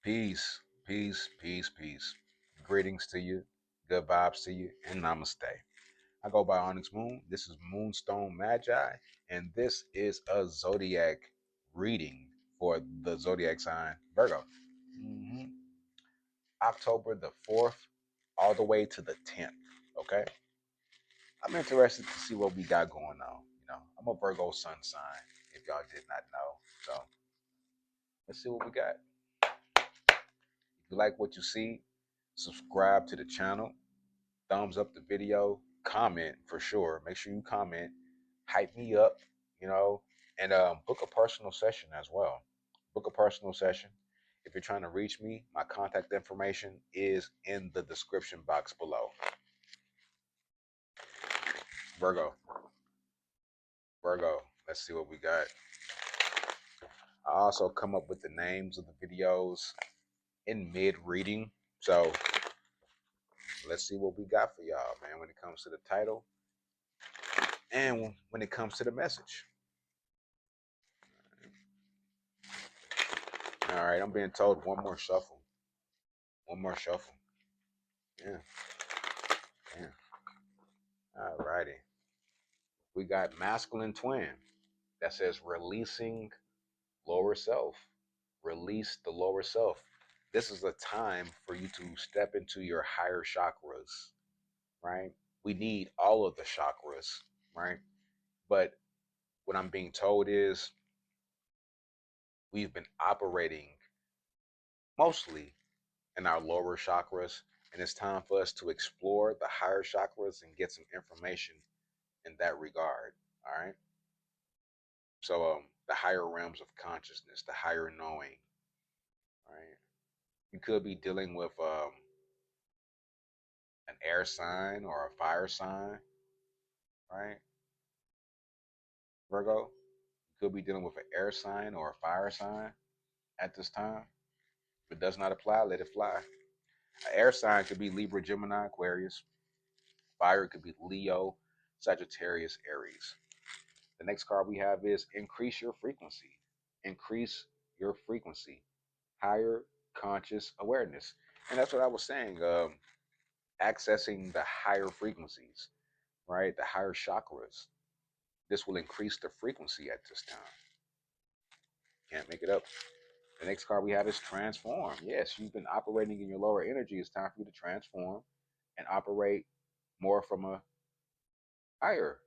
Peace, peace, peace, peace. Greetings to you, good vibes to you, and namaste. I go by Onyx Moon. This is Moonstone Magi, and this is a zodiac reading for the zodiac sign Virgo. hmm October the 4th, all the way to the 10th. Okay, I'm interested to see what we got going on. I'm a Virgo sun sign, if y'all did not know. So let's see what we got. If you like what you see, subscribe to the channel, thumbs up the video, comment for sure. Make sure you comment, hype me up, you know, and book a personal session as well. Book a personal session. If you're trying to reach me, my contact information is in the description box below. Virgo, Virgo, let's see what we got. I also come up with the names of the videos in mid reading. So let's see what we got for y'all, man, when it comes to the title and when it comes to the message. All right, I'm being told one more shuffle. One more shuffle. Yeah, yeah. All righty. We got masculine twin that says releasing lower self. Release the lower self. This is a time for you to step into your higher chakras, right? We need all of the chakras, right? But what I'm being told is we've been operating mostly in our lower chakras, and it's time for us to explore the higher chakras and get some information in that regard. All right. So the higher realms of consciousness, the higher knowing. Right. You could be dealing with an air sign or a fire sign, right? Virgo. You could be dealing with an air sign or a fire sign at this time. If it does not apply, let it fly. An air sign could be Libra, Gemini, Aquarius. Fire could be Leo, Sagittarius, Aries. The next card we have is increase your frequency. Increase your frequency. Higher conscious awareness. And that's what I was saying. Accessing the higher frequencies, right? The higher chakras. This will increase the frequency at this time. Can't make it up. The next card we have is transform. Yes, you've been operating in your lower energy. It's time for you to transform and operate more from a higher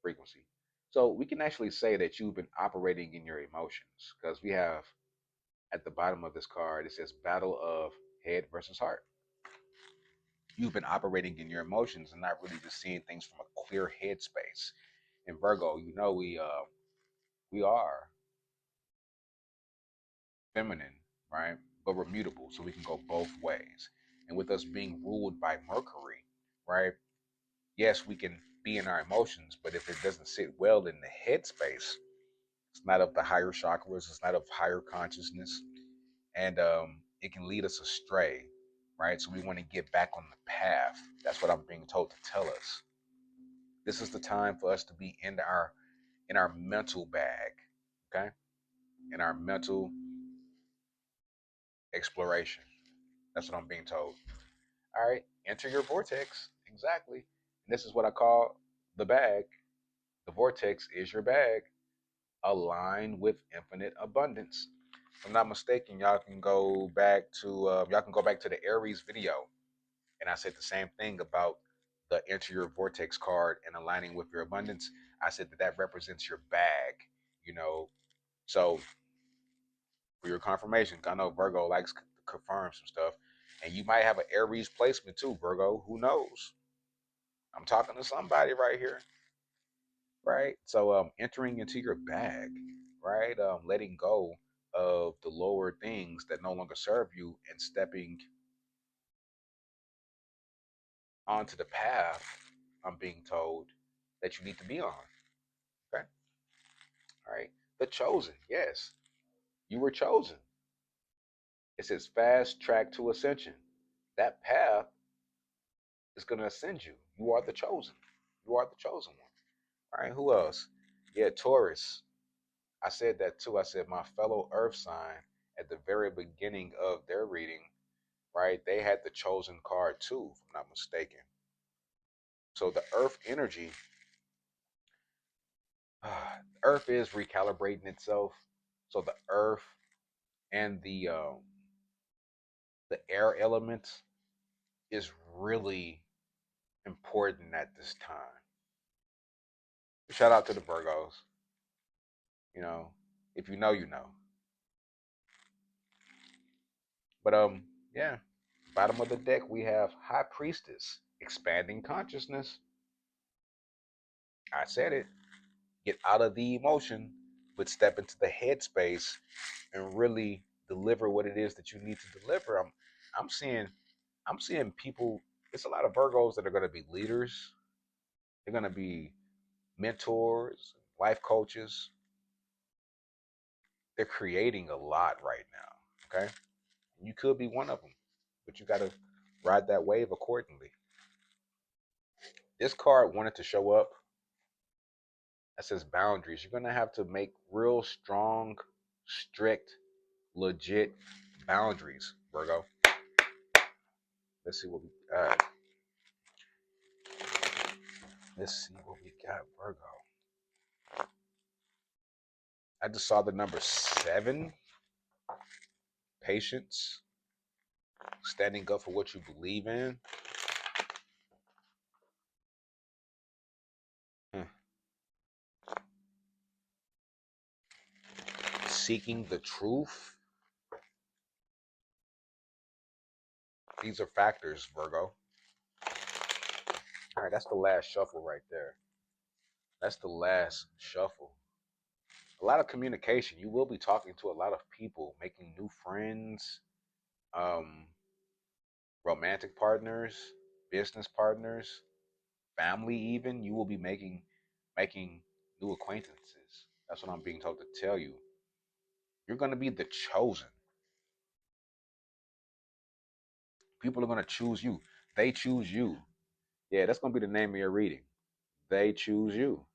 frequency. So we can actually say that you've been operating in your emotions because we have at the bottom of this card, it says battle of head versus heart. You've been operating in your emotions and not really just seeing things from a clear headspace. In Virgo, we are feminine, right? But we're mutable, so we can go both ways. And with us being ruled by Mercury, right? Yes, we can be in our emotions, but if it doesn't sit well in the headspace, it's not of the higher chakras, it's not of higher consciousness, and it can lead us astray, right? So we want to get back on the path. That's what I'm being told to tell us. This is the time for us to be in our mental bag, okay? In our mental exploration. That's what I'm being told. All right, enter your vortex. Exactly. And this is what I call the bag. The vortex is your bag, aligned with infinite abundance. If I'm not mistaken, y'all can go back to the Aries video, and I said the same thing about the enter your vortex card and aligning with your abundance. I said that that represents your bag, you know. So for your confirmation, I know Virgo likes to confirm some stuff, and you might have an Aries placement too, Virgo. Who knows? I'm talking to somebody right here, right? So entering into your bag, right? Letting go of the lower things that no longer serve you and stepping onto the path I'm being told that you need to be on. Okay. All right. The chosen. Yes. You were chosen. It says fast track to ascension. That path is going to ascend you. You are the chosen. You are the chosen one. All right. Who else? Yeah, Taurus. I said that too. I said my fellow earth sign at the very beginning of their reading, right, they had the chosen card too, if I'm not mistaken. So the earth energy, earth is recalibrating itself. So the earth and the air elements is really important at this time. Shout out to the Virgos. You know, if you know, you know. But yeah. Bottom of the deck, we have High Priestess, expanding consciousness. I said it. Get out of the emotion, but step into the headspace and really deliver what it is that you need to deliver. I'm seeing I'm seeing people. It's a lot of Virgos that are going to be leaders. They're going to be mentors, life coaches. They're creating a lot right now. Okay, you could be one of them, but you got to ride that wave accordingly. This card wanted to show up that says boundaries. You're going to have to make real strong, strict, legit boundaries, Virgo. Let's see what we got. Let's see what we got, Virgo. I just saw the number 7. Patience. Standing up for what you believe in. Hmm. Seeking the truth. These are factors, Virgo. All right, that's the last shuffle right there. That's the last shuffle. A lot of communication. You will be talking to a lot of people, making new friends, um, romantic partners, business partners, family. Even you will be making new acquaintances. That's what I'm being told to tell you. You're going to be the chosen. People are going to choose you. They choose you. Yeah, that's going to be the name of your reading. They choose you.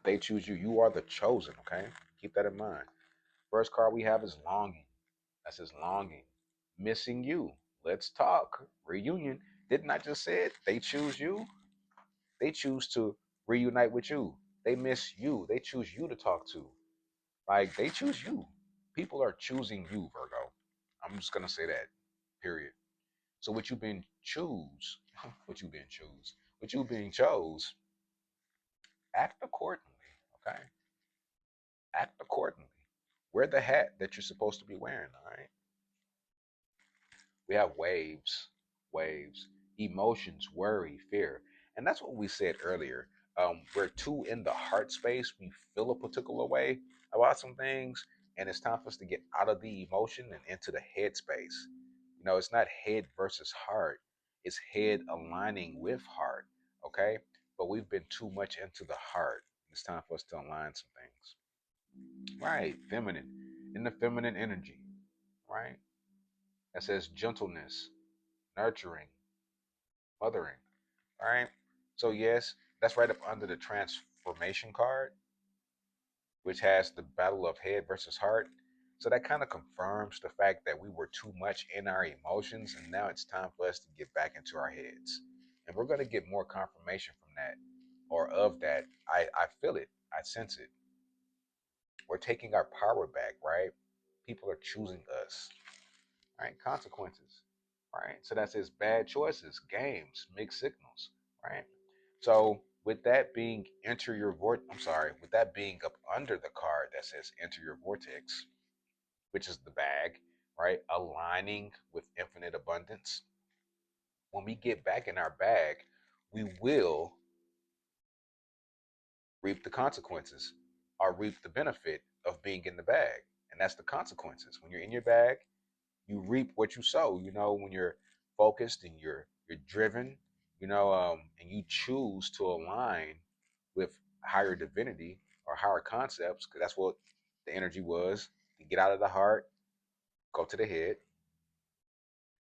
They choose you. You are the chosen, okay? Keep that in mind. First card we have is longing. That says longing. Missing you. Let's talk. Reunion. Didn't I just say it? They choose you. They choose to reunite with you. They miss you. They choose you to talk to. Like, they choose you. People are choosing you, Virgo. I'm just going to say that. Period. So what you been choose, what you been choose, what you being chose, act accordingly. Okay, act accordingly. Wear the hat that you're supposed to be wearing. All right. We have waves, waves, emotions, worry, fear, and that's what we said earlier. We're too in the heart space. We feel a particular way about some things, and it's time for us to get out of the emotion and into the head space. You know, it's not head versus heart. It's head aligning with heart. Okay. But we've been too much into the heart. It's time for us to align some things. Right. Feminine. In the feminine energy. Right. That says gentleness, nurturing, mothering. Right. So, yes, that's right up under the transformation card, which has the battle of head versus heart. So that kind of confirms the fact that we were too much in our emotions, and now it's time for us to get back into our heads. And we're going to get more confirmation from that or of that. I feel it, I sense it. We're taking our power back, right? People are choosing us, right? Consequences, right? So that says bad choices, games, mixed signals, right? So with that being enter your I'm sorry, with that being up under the card that says enter your vortex, which is the bag, right? Aligning with infinite abundance. When we get back in our bag, we will reap the consequences or reap the benefit of being in the bag. And that's the consequences. When you're in your bag, you reap what you sow. You know, when you're focused and you're driven, and you choose to align with higher divinity or higher concepts, because that's what the energy was, to get out of the heart, go to the head.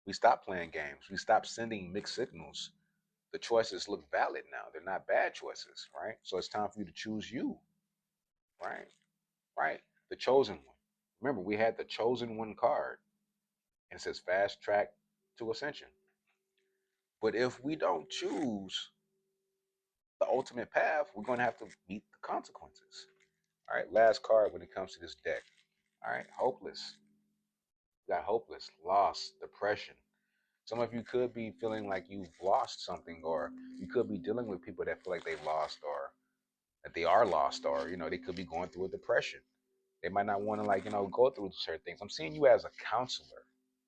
We stop playing games. We stop sending mixed signals. The choices look valid now. They're not bad choices, right? So it's time for you to choose you. right? Right? The chosen one. Remember, we had the chosen one card, and it says fast track to ascension. But if we don't choose the ultimate path, we're going to have to meet the consequences. All right, last card when it comes to this deck. All right, hopeless. You got hopeless, loss, depression. Some of you could be feeling like you've lost something, or you could be dealing with people that feel like they've lost, or that they are lost, or they could be going through a depression. They might not want to go through certain things. I'm seeing you as a counselor.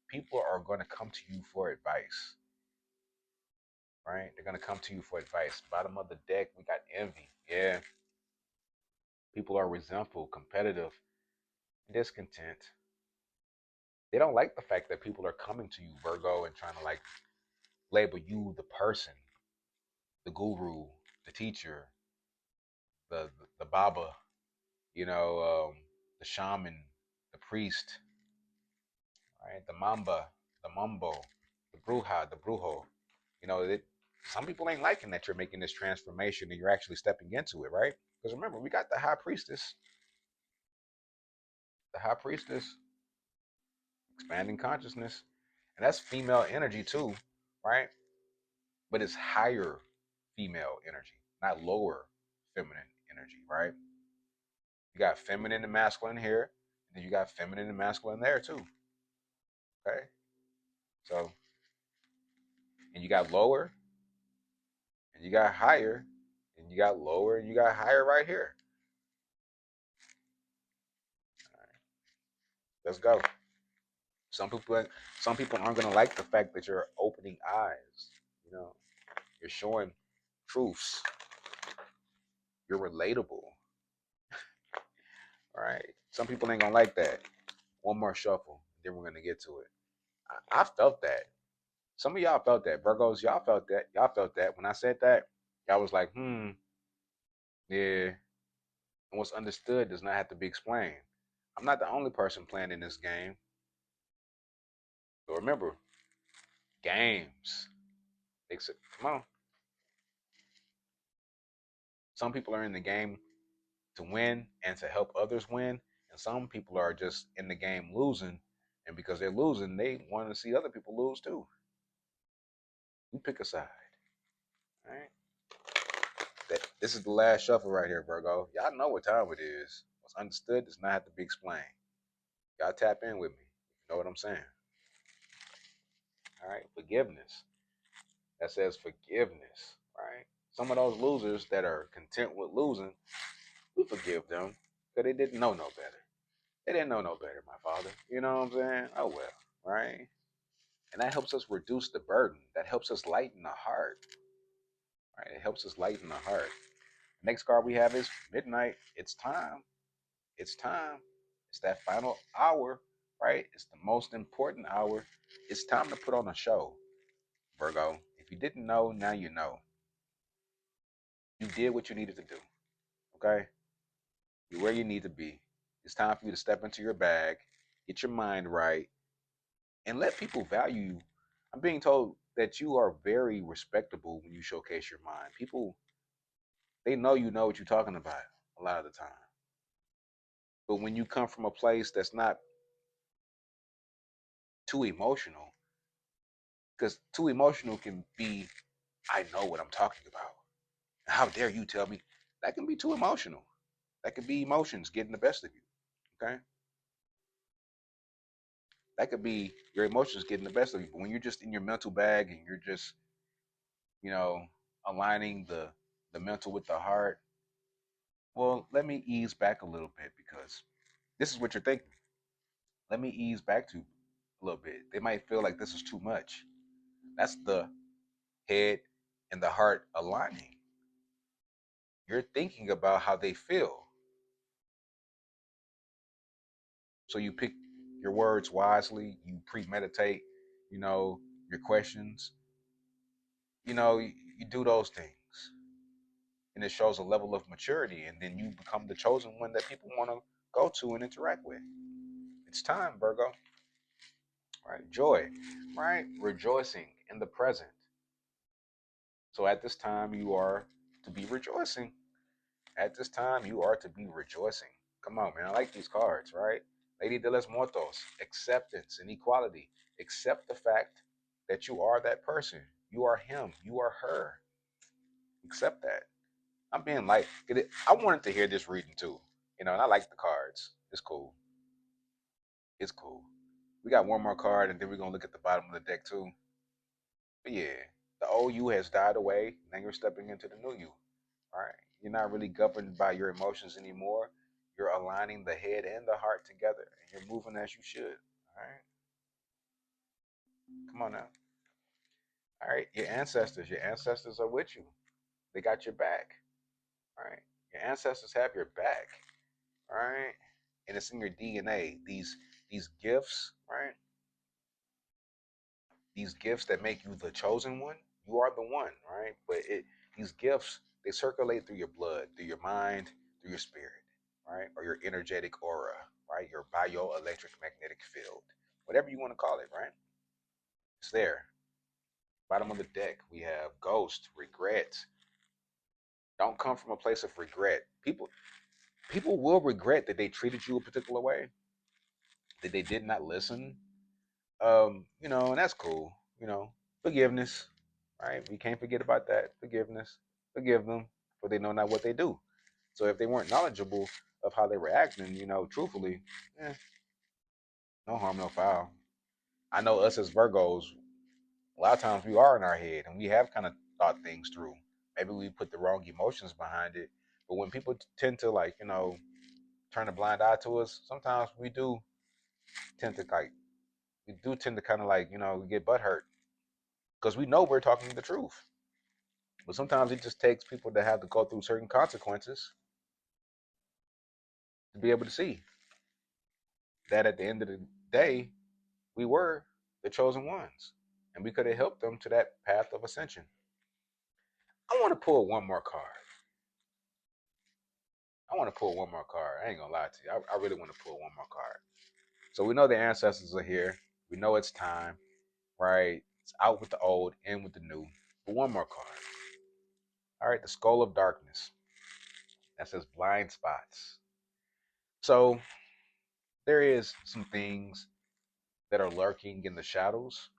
People are going to come to you for advice, right? They're going to come to you for advice. Bottom of the deck, we got envy. Yeah, people are resentful, competitive, discontent. They don't like the fact that people are coming to you, Virgo, and trying to label you the person, the guru, the teacher, the baba, the shaman, the priest, right? The mamba, the mumbo, the bruja, the brujo. Some people ain't liking that you're making this transformation and you're actually stepping into it, right? Because remember, we got the high priestess, expanding consciousness, and that's female energy too, right? But it's higher female energy, not lower feminine energy, right? You got feminine and masculine here, and then you got feminine and masculine there too. Okay, so and you got lower, and you got higher, and you got lower, and you got higher right here. All right, let's go. Some people, some people aren't gonna like the fact that you're opening eyes. You know, you're showing truths. You're relatable. All right. Some people ain't gonna like that. One more shuffle, then we're gonna get to it. I felt that. Some of y'all felt that. Virgos, y'all felt that. Y'all felt that. When I said that, y'all was like, yeah. And what's understood does not have to be explained. I'm not the only person playing in this game. So remember, games. Come on. Some people are in the game to win and to help others win. And some people are just in the game losing. And because they're losing, they want to see other people lose too. You pick a side. All right. This is the last shuffle right here, Virgo. Y'all know what time it is. What's understood does not have to be explained. Y'all tap in with me. You know what I'm saying? All right. Forgiveness. That says forgiveness, right? Some of those losers that are content with losing, we forgive them because they didn't know no better. They didn't know no better, my father. You know what I'm saying? Oh well, right? And that helps us reduce the burden. That helps us lighten the heart. Right? It helps us lighten the heart. Next card we have is midnight. It's time. It's time. It's that final hour, right? It's the most important hour. It's time to put on a show, Virgo. If you didn't know, now you know. You did what you needed to do. Okay? You're where you need to be. It's time for you to step into your bag, get your mind right, and let people value you. I'm being told that you are very respectable when you showcase your mind. People, they know what you're talking about a lot of the time. But when you come from a place that's not too emotional, because too emotional can be, I know what I'm talking about. How dare you tell me? That can be too emotional. That could be emotions getting the best of you. Okay? That could be your emotions getting the best of you. But when you're just in your mental bag and you're just, you know, aligning the mental with the heart, well, let me ease back a little bit because this is what you're thinking. Let me ease back to a little bit. They might feel like this is too much. That's the head and the heart aligning. You're thinking about how they feel. So you pick your words wisely, you premeditate, your questions. You do those things. And it shows a level of maturity. And then you become the chosen one that people want to go to and interact with. It's time, Virgo. Right? Joy, right? Rejoicing in the present. So at this time, you are to be rejoicing. At this time, you are to be rejoicing. Come on, man. I like these cards, right? Lady de los Muertos, acceptance and equality. Accept the fact that you are that person. You are him. You are her. Accept that. I'm being like, I wanted to hear this reading too. And I like the cards. It's cool. It's cool. We got one more card, and then we're gonna look at the bottom of the deck too. But yeah, the old you has died away. Now you're stepping into the new you. All right. You're not really governed by your emotions anymore. You're aligning the head and the heart together, and you're moving as you should. All right. Come on now. All right. Your ancestors are with you. They got your back. All right. Your ancestors have your back. All right. And it's in your DNA. These gifts, right? These gifts that make you the chosen one. You are the one, right? But these gifts, they circulate through your blood, through your mind, through your spirit, right? Or your energetic aura, right? Your bioelectric magnetic field, whatever you want to call it, right? It's there. Bottom of the deck, we have ghost, regret. Don't come from a place of regret. People will regret that they treated you a particular way, that they did not listen. And that's cool. Forgiveness, right? We can't forget about that. Forgiveness. Forgive them, for they know not what they do. So if they weren't knowledgeable of how they were acting, truthfully, eh, no harm, no foul. I know us as Virgos, a lot of times we are in our head and we have kind of thought things through. Maybe we put the wrong emotions behind it. But when people tend to turn a blind eye to us, sometimes tend to like we do tend to kind of get butt hurt because we know we're talking the truth. But sometimes it just takes people to have to go through certain consequences to be able to see that at the end of the day, we were the chosen ones and we could have helped them to that path of ascension. I want to pull one more card. I ain't gonna lie to you. I really want to pull one more card. So we know the ancestors are here. We know it's time, right? It's out with the old, in with the new. But one more card. All right, the Skull of Darkness. That says blind spots. So there is some things that are lurking in the shadows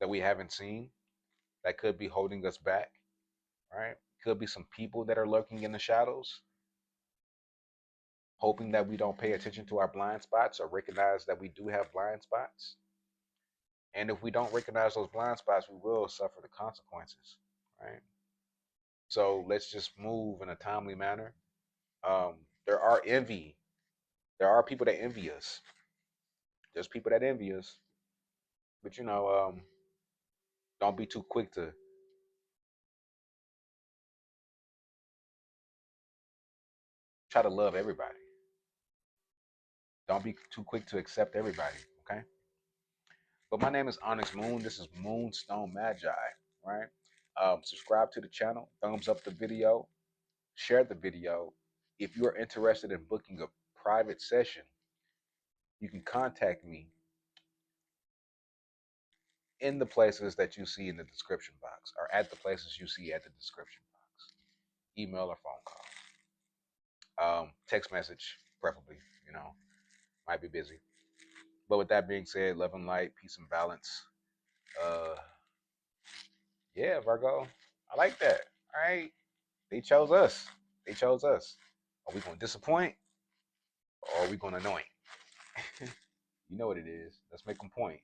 that we haven't seen that could be holding us back, right? Could be some people that are lurking in the shadows, hoping that we don't pay attention to our blind spots or recognize that we do have blind spots. And if we don't recognize those blind spots, we will suffer the consequences, right? So let's just move in a timely manner. There are envy. There are people that envy us. There's people that envy us, but don't be too quick to try to love everybody. Don't be too quick to accept everybody. Okay. But my name is Onyx Moon. This is Moonstone Magi. Right. Subscribe to the channel. Thumbs up the video. Share the video. If you are interested in booking a private session, you can contact me in the places that you see in the description box or at the places you see at the description box. Email or phone call. Text message, preferably, might be busy. But with that being said, love and light, peace and balance. Uh, yeah, Virgo, I like that. All right, they chose us. They chose us. Are we gonna disappoint or are we gonna anoint? You know what it is. Let's make them point.